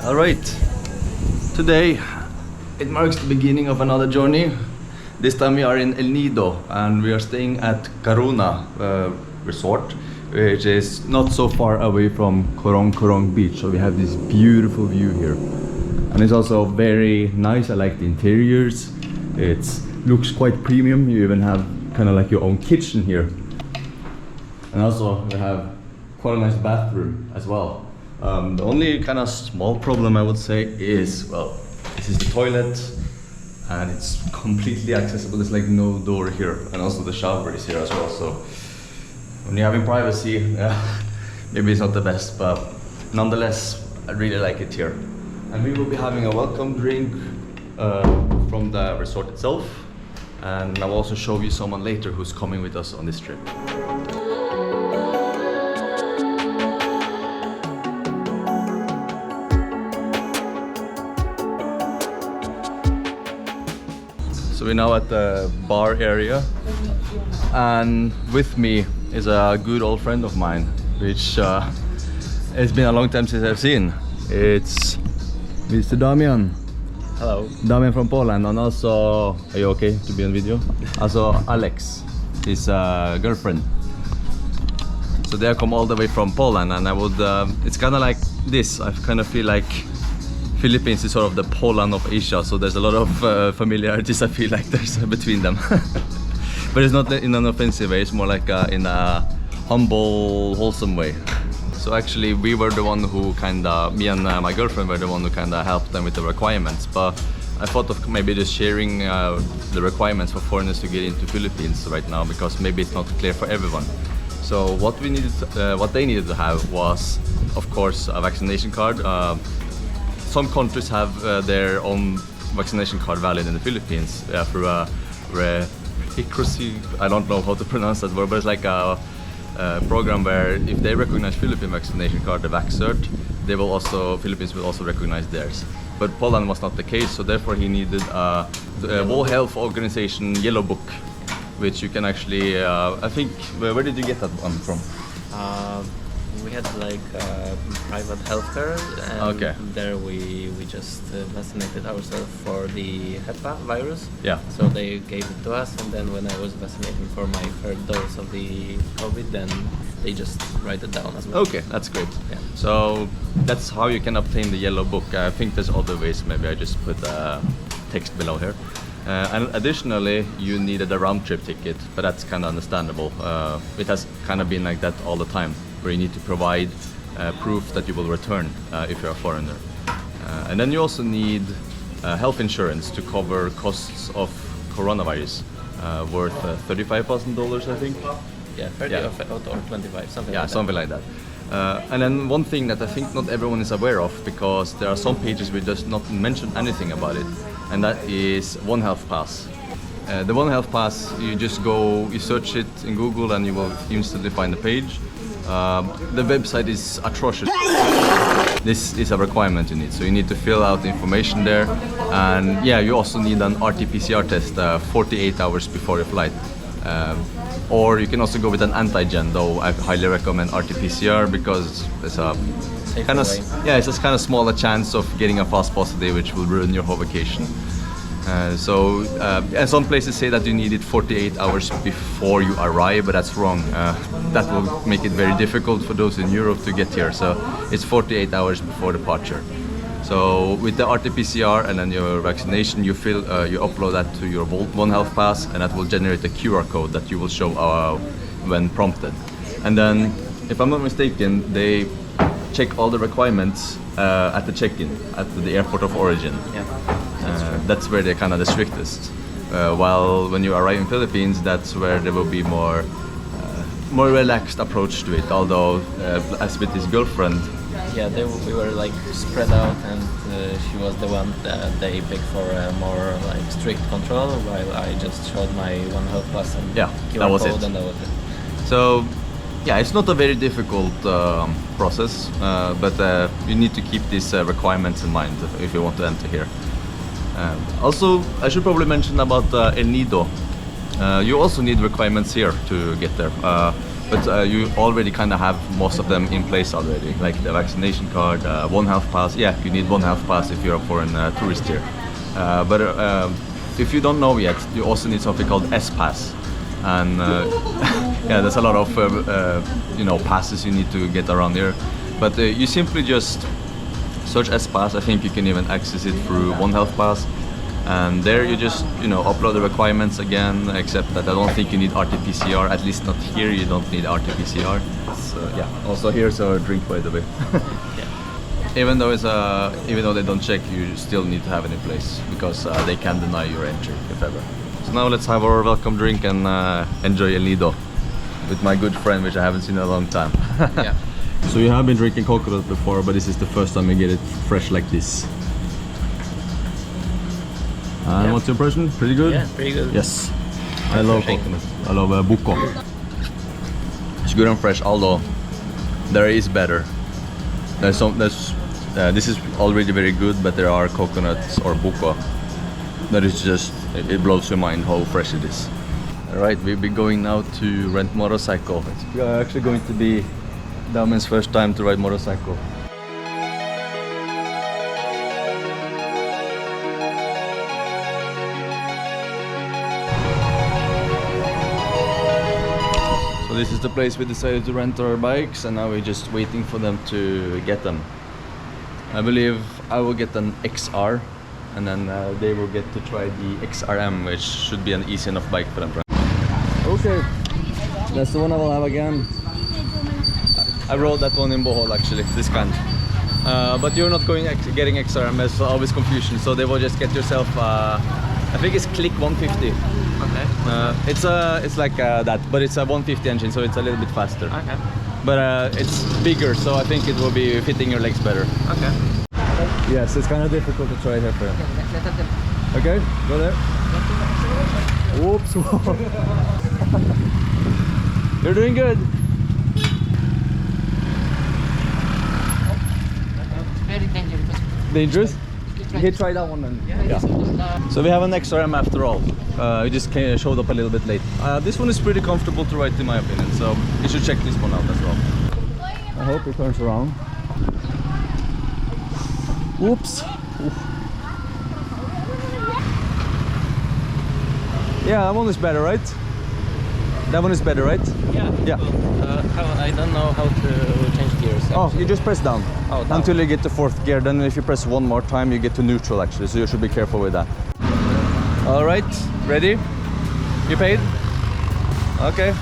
Alright, today it marks the beginning of another journey. This time we are in El Nido and we are staying at Karuna Resort, which is not so far away from Korong Beach. So we have this beautiful view here. And it's also very nice. I like the interiors. It looks quite premium. You even have kind of like your own kitchen here. And also we have quite a nice bathroom as well. The only kind of small problem I would say is, well, this is the toilet and it's completely accessible. There's like no door here, and also the shower is here as well. So when you're having privacy, maybe it's not the best, but nonetheless, I really like it here. And we will be having a welcome drink from the resort itself, and I'll also show you someone later who's coming with us on this trip. So we're now at the bar area, and with me is a good old friend of mine, which it's been a long time since I've seen. It's Mr. Damian. Hello. Damian from Poland, and also, are you okay to be on video? Also Alex, his girlfriend. So they come all the way from Poland, and I would, it's kind of like this. I kind of feel like Philippines is sort of the Poland of Asia, so there's a lot of familiarities I feel like there's between them. But it's not in an offensive way, it's more like in a humble, wholesome way. So actually we were the one who me and my girlfriend were the one who helped them with the requirements, but I thought of maybe just sharing the requirements for foreigners to get into Philippines right now, because maybe it's not clear for everyone. So what we needed, what they needed to have was, of course, a vaccination card. Some countries have their own vaccination card valid in the Philippines through a I don't know how to pronounce that word, but it's like a program where if they recognize Philippine vaccination card, the VaxCert, Philippines will also recognize theirs. But Poland was not the case, so therefore he needed the World Health Organization Yellow Book, which you can actually, I think, where did you get that one from? We had like private healthcare, and okay. There we just vaccinated ourselves for the HEPA virus. Yeah. So they gave it to us, and then when I was vaccinating for my third dose of the COVID, then they just write it down as well. Okay, that's great. Yeah. So that's how you can obtain the yellow book. I think there's other ways. Maybe I just put text below here. And additionally, you needed a round trip ticket, but that's kind of understandable. It has kind of been like that all the time, where you need to provide proof that you will return if you're a foreigner. And then you also need health insurance to cover costs of coronavirus, worth $35,000, I think. Yeah, 30 Yeah. or 25, something Yeah, like that. something like that. And then one thing that I think not everyone is aware of, because there are some pages which does not mention anything about it, and that is One Health Pass. The One Health Pass, you just go, you search it in Google and you will instantly find the page. The website is atrocious. This is a requirement you need, so you need to fill out the information there, and yeah, you also need an RT-PCR test 48 hours before your flight. Or you can also go with an antigen, though I highly recommend RT-PCR because it's a kind of it's a kind of smaller chance of getting a fast positive, which will ruin your whole vacation. And some places say that you need it 48 hours before you arrive, but that's wrong. That will make it very difficult for those in Europe to get here. So it's 48 hours before departure. So with the RT-PCR and then your vaccination, you upload that to your One Health Pass, and that will generate a QR code that you will show when prompted. And then, if I'm not mistaken, they check all the requirements at the check-in at the airport of origin. Yeah, that's where they're kind of the strictest. While when you arrive in Philippines, that's where there will be more relaxed approach to it. Although, as with his girlfriend. Yeah, we were like spread out, and she was the one that they picked for a more like strict control, while I just showed my One Health Pass and QR that was code, it. and that was it. So, yeah, it's not a very difficult process, but you need to keep these requirements in mind if you want to enter here. Also, I should probably mention about El Nido. You also need requirements here to get there, but you already kind of have most of them in place already, like the vaccination card, One Health Pass. Yeah, you need One Health Pass if you're a foreign tourist here. But if you don't know yet, you also need something called S-Pass. And yeah, there's a lot of you know, passes you need to get around here. But you simply just search S-Pass. I think you can even access it through One Health Pass. And there you just, you know, upload the requirements again, except that I don't think you need RT-PCR, at least not here, you don't need RT-PCR. So yeah, also here's our drink, by the way. Even though they don't check, you still need to have it in place, because they can deny your entry, if ever. So now let's have our welcome drink and enjoy El Nido with my good friend, which I haven't seen in a long time. Yeah. So you have been drinking coconut before, but this is the first time you get it fresh like this. And Yeah. what's your impression? Pretty good? Yeah, pretty good. Yes. I love coconut. I love buko. It's good and fresh, although there is better. This is already very good, but there are coconuts or buko that is just, it blows your mind how fresh it is. Alright, we'll be going now to rent motorcycle. It's actually going to be Damen's first time to ride motorcycle. So this is the place we decided to rent our bikes, and now we're just waiting for them to get them. I believe I will get an XR, and then they will get to try the XRM, which should be an easy enough bike for them. Okay, that's the one I will have again. I rode that one in Bohol actually, this kind. But you're not getting XRM, there's always confusion, so they will just get yourself, I think it's Click 150. Okay. It's like that, but it's a 150 engine, so it's a little bit faster. Okay. But it's bigger, so I think it will be fitting your legs better. Okay. Yes, it's kind of difficult to try here for him. Okay, go there. Whoops. You're doing good. Very dangerous. Dangerous? Okay, try that one then. Yeah. So we have an XRM after all. We just showed up a little bit late. This one is pretty comfortable to ride in my opinion, so you should check this one out as well. I hope it turns around. Oops. Oof. Yeah, that one is better, right? That one is better, right? Yeah. Yeah. I don't know how to change gears. Oh, you just press down. Oh, down. Until you get to 4th gear. Then if you press one more time, you get to neutral actually. So you should be careful with that. All right, ready? You paid? Okay,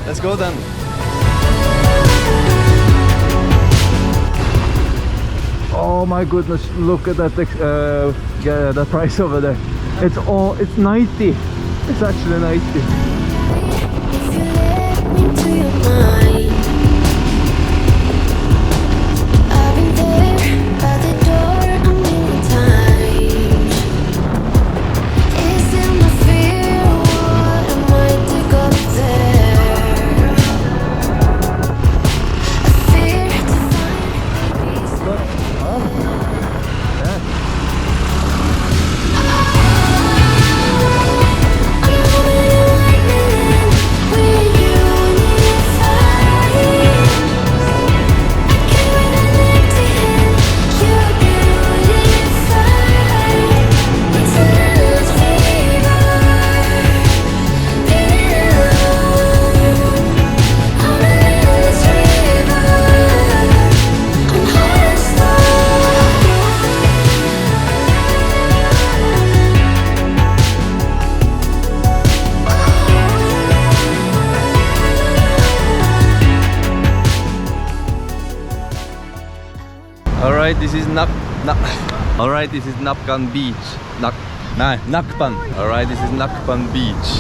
let's go then. Oh my goodness! Look at that that price over there. It's 90. It's actually 90. If you let me into your mind, I've been there by the door a million times. Is it my fear or what? I might dig up there. I fear to find peace. Alright, this is Alright, this is Nacpan Beach. Nacpan. Alright, this is Nacpan Beach,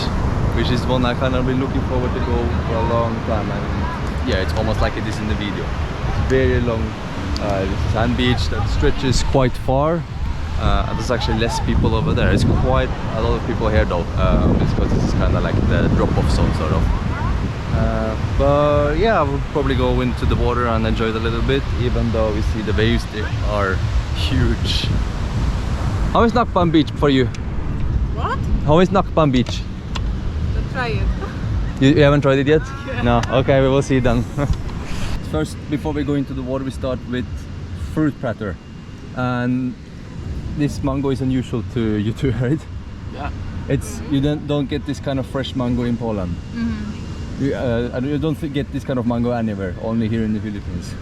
which is one I kind of been looking forward to go for a long time. And yeah, it's almost like it is in the video. It's very long. This is sand beach that stretches quite far. And there's actually less people over there. It's quite a lot of people here though, because this is kind of like the drop-off zone sort of. But yeah, I will probably go into the water and enjoy it a little bit, even though we see the waves, they are huge. How is Nacpan Beach for you? What? How is Nacpan Beach? try it. You haven't tried it yet? No? Okay, we will see then. First, before we go into the water, we start with fruit platter. And this mango is unusual to you too, right? Yeah. It's you don't get this kind of fresh mango in Poland. You don't get this kind of mango anywhere, only here in the Philippines.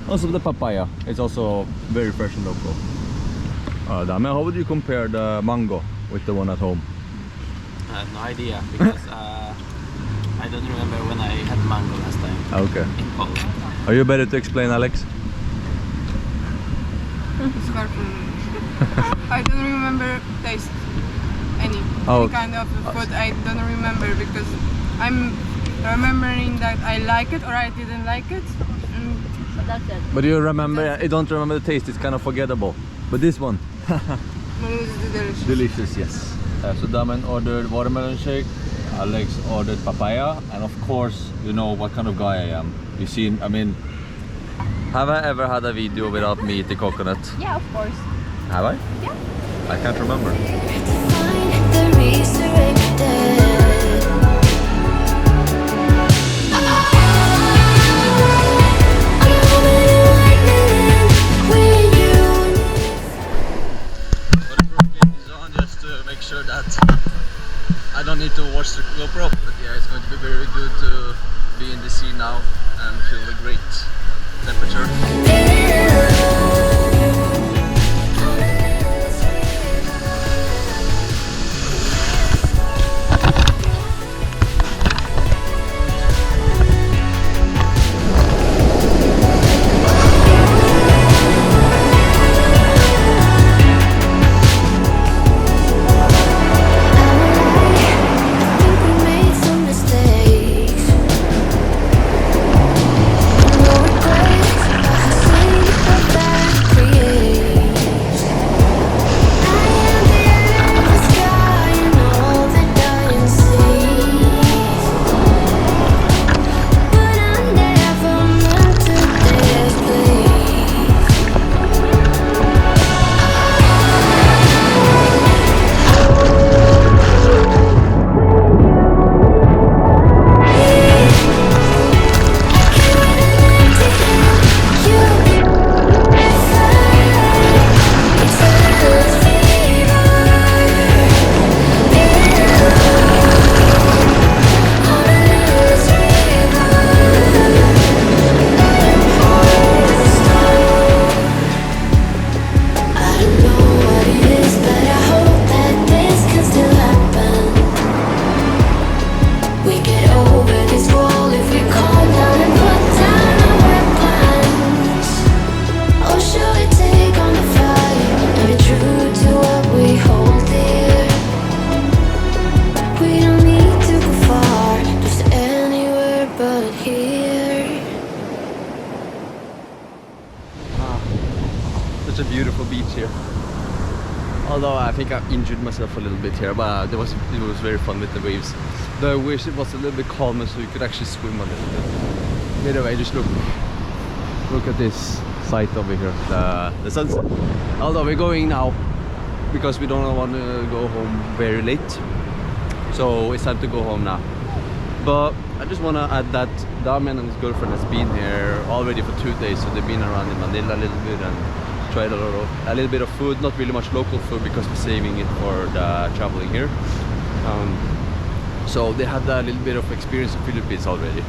Also the papaya, it's also very fresh and local. Damian, how would you compare the mango with the one at home? I have no idea because I don't remember when I had mango last time Okay. in Poland. Are you better to explain, Alex? It's hard for me. I don't remember taste any kind of food. I don't remember because I'm remembering that I like it or I didn't like it. But that's it. But you remember, I don't remember the taste, it's kind of forgettable. But this one, But it's delicious. delicious, yes. So Damian ordered watermelon shake, Alex ordered papaya, and of course, you know what kind of guy I am. You see, I mean, have I ever had a video without me eating coconut? Yeah, of course. Have I? Yeah. I can't remember. Find the resurrected. Just to make sure that I don't need to watch the GoPro, but yeah, it's going to be very good to be in the sea now and feel the great temperature. Such a beautiful beach here. Although I think I injured myself a little bit here, but it was very fun with the waves. Though I wish it was a little bit calmer so you could actually swim a little bit. Anyway, just look at this sight over here, the sunset. Although we're going now because we don't want to go home very late, so it's time to go home now. But I just want to add that Damian and his girlfriend has been here already for 2 days, so they've been around in Manila a little bit and tried a little bit of food, not really much local food because we're saving it for the traveling here. So they had a little bit of experience in Philippines already,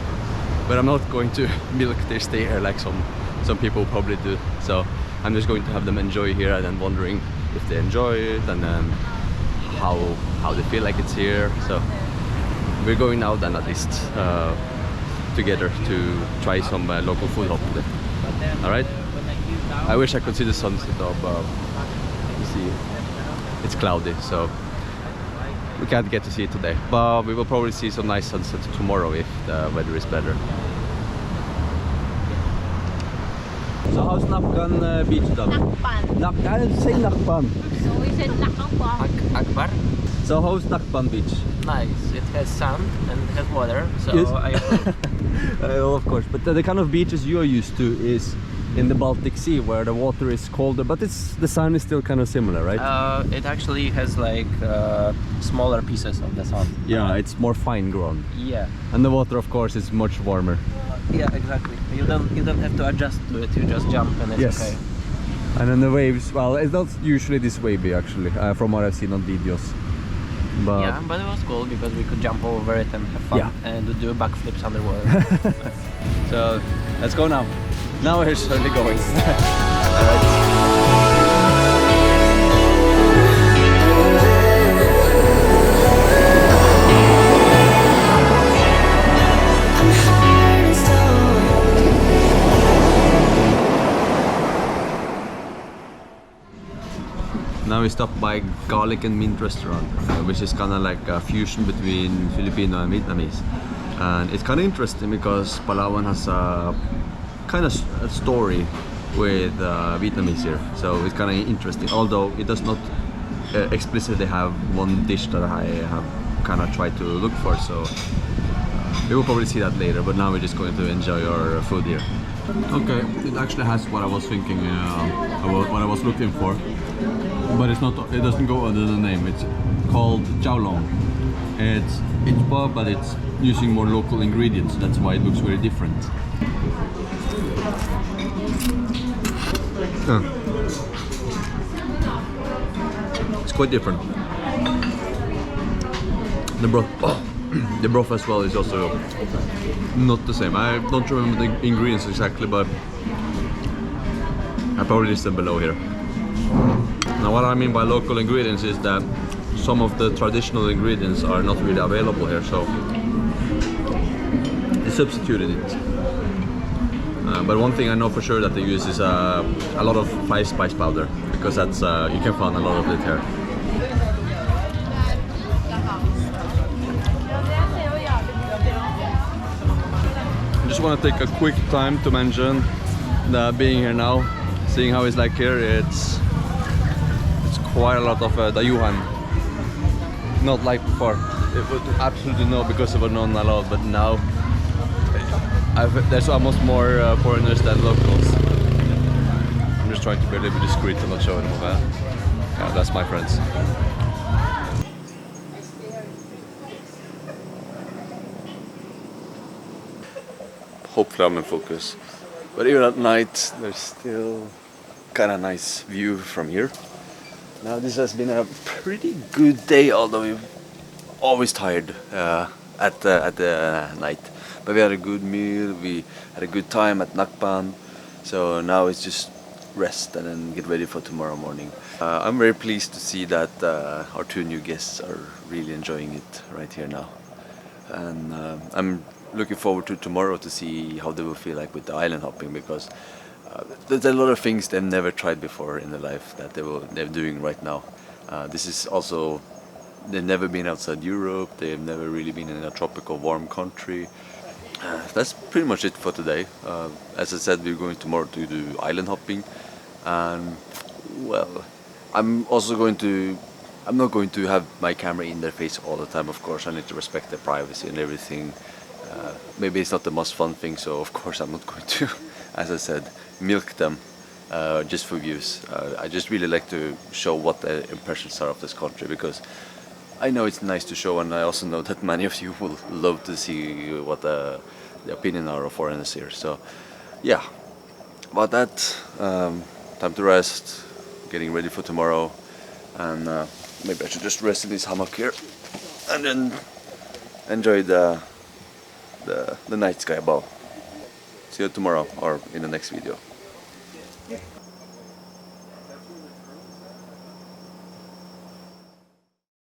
but I'm not going to milk their stay here like some people probably do. So I'm just going to have them enjoy here and then wondering if they enjoy it and then how they feel like it's here. So we're going out and at least together to try some local food hopefully. All right. I wish I could see the sunset though, but you see, it's cloudy, so we can't get to see it today. But we will probably see some nice sunset tomorrow if the weather is better. So how's Nacpan beach done? Nacpan. Say Nacpan. So we said Nacpan. Akbar? So how's Nacpan beach? Nice. It has sand and it has water, so Yes. I approve. Well, of course, but the kind of beaches you are used to is in the Baltic Sea, where the water is colder, but the sun is still kind of similar, right? It actually has like smaller pieces of the sand. Yeah, it's more fine ground, Yeah. and the water, of course, is much warmer. Yeah, exactly. You don't have to adjust to it. You just jump and it's Yes. okay. And then the waves, well, it's not usually this wavy actually, from what I've seen on videos. But Yeah, but it was cool because we could jump over it and have fun Yeah. and do backflips underwater. so let's go now. Now we're slowly going. I'm hard and stone. Now we stopped by Garlic and Mint restaurant, which is kind of like a fusion between Filipino and Vietnamese. And it's kind of interesting because Palawan has a kind of a story with Vietnamese here, so it's kind of interesting. Although it does not explicitly have one dish that I have kind of tried to look for, so we will probably see that later. But now we're just going to enjoy our food here. Okay, it actually has what I was thinking about, what I was looking for, but it's not. It doesn't go under the name. It's called chow long. It's pho, but it's using more local ingredients. That's why it looks very different. It's quite different. The broth, the broth as well is also not the same. I don't remember the ingredients exactly, but I probably list them below here. Now, what I mean by local ingredients is that some of the traditional ingredients are not really available here, so they substituted it. But one thing I know for sure that they use is a lot of 5-spice powder, because that's you can find a lot of it here. I just want to take a quick time to mention that being here now, seeing how it's like here, it's quite a lot of dayuhan. Not like before. It was absolutely no, because it was not allowed, but now there's almost more foreigners than locals. I'm just trying to be a little bit discreet and not show them off. Yeah, that's my friends. Hopefully I'm in focus. But even at night, there's still kind of nice view from here. Now this has been a pretty good day, although we're always tired at the night. But we had a good meal, we had a good time at Nacpan, so now it's just rest and then get ready for tomorrow morning. I'm very pleased to see that our two new guests are really enjoying it right here now. And I'm looking forward to tomorrow to see how they will feel like with the island hopping, because there's a lot of things they've never tried before in their life that they're doing right now. This is also, they've never been outside Europe, they've never really been in a tropical warm country. That's pretty much it for today. As I said, we're going tomorrow to do island hopping, and well, I'm not going to have my camera in their face all the time, of course. I need to respect their privacy and everything. Maybe it's not the most fun thing, so of course I'm not going to, as I said, milk them just for views. I just really like to show what the impressions are of this country, because I know it's nice to show, and I also know that many of you will love to see what the opinion are of foreigners here. So yeah, about that, time to rest, getting ready for tomorrow, and maybe I should just rest in this hammock here and then enjoy the night sky above. See you tomorrow or in the next video.